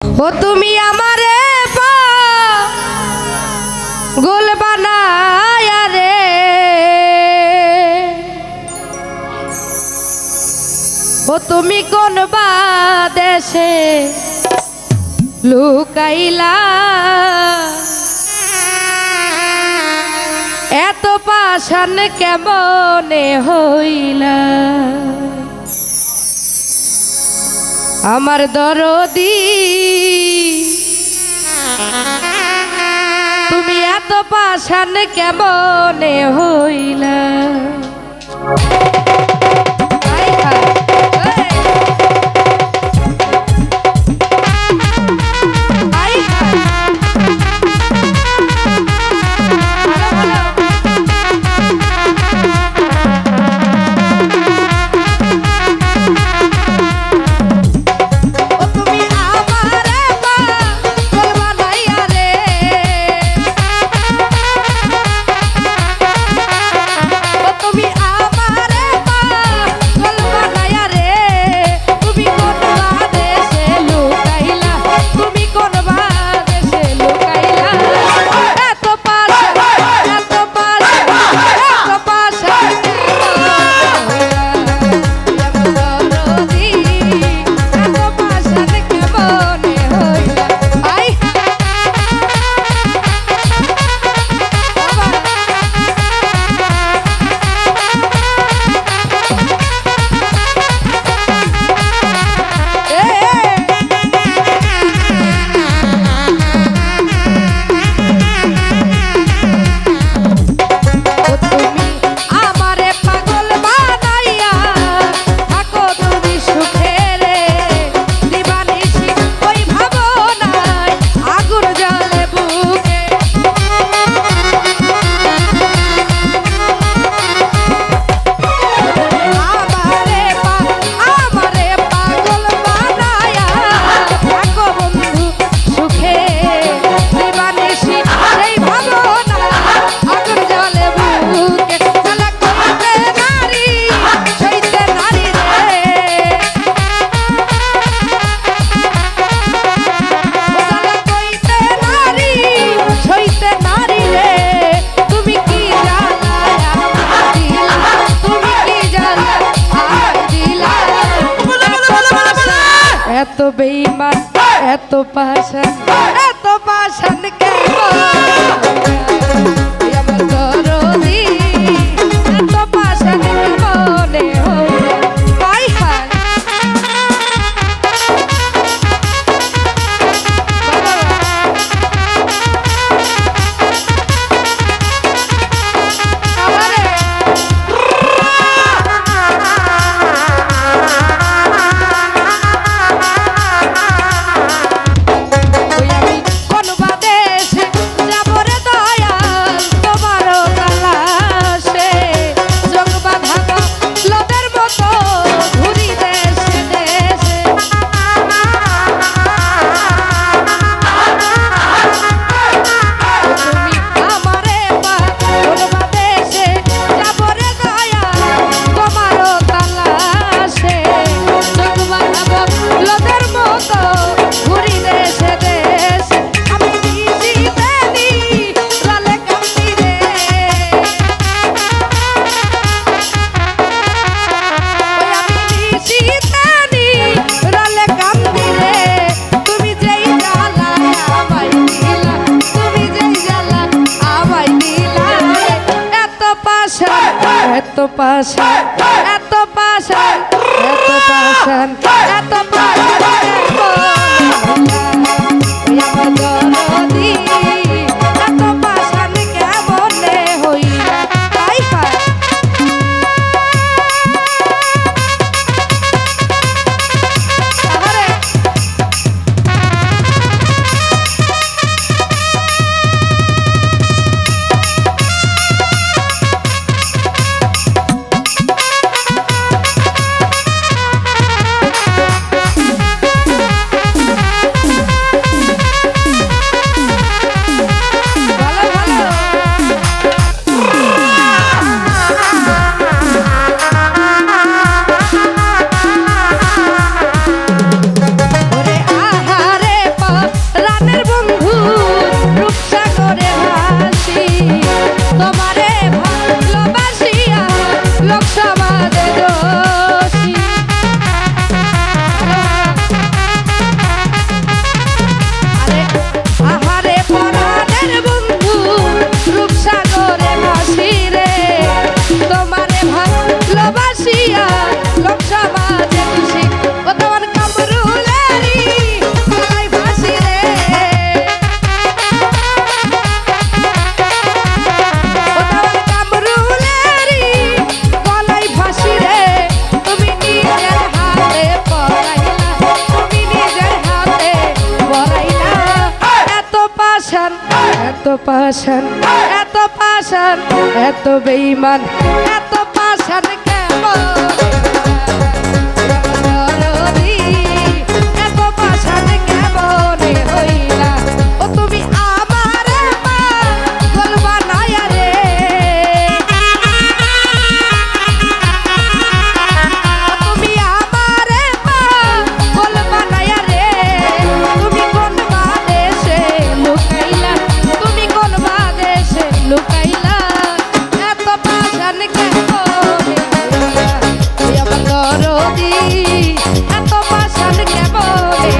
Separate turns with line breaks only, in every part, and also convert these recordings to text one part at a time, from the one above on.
ও তুমি আমারে গোল বানায়া রে, ও তুমি কোন দেশে লুকাইলা, এত পাষাণ কেমনে হইলা। আমার দরদি তুমি এত পাষাণ কেমনে হইলা। এত বেঈমান এত পাষাণ আমার দরদি এত পাষাণ কেমনে হইলা। এত পাষাণ এত পাষাণ এত পাষাণ এত পাষাণ আমার দরদি এত পাষাণ কেমনে হইলা। পাষাণ এত পাষাণ এত বেঈমান এত পাষাণ কেমন দরদি এত পাষাণ কেমনে হইলা ও তুমি আমারে পাগল বানায়া রে তুমি আমারে পাগল বানায়া রে তুমি কোন বাদেশে লুকাইলা তুমি কোন বাদেশে লুকাইলা এত পাষাণ কেমনে ওই আমার দরদি এত পাষাণ কেমনে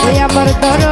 ওই আমার দরদি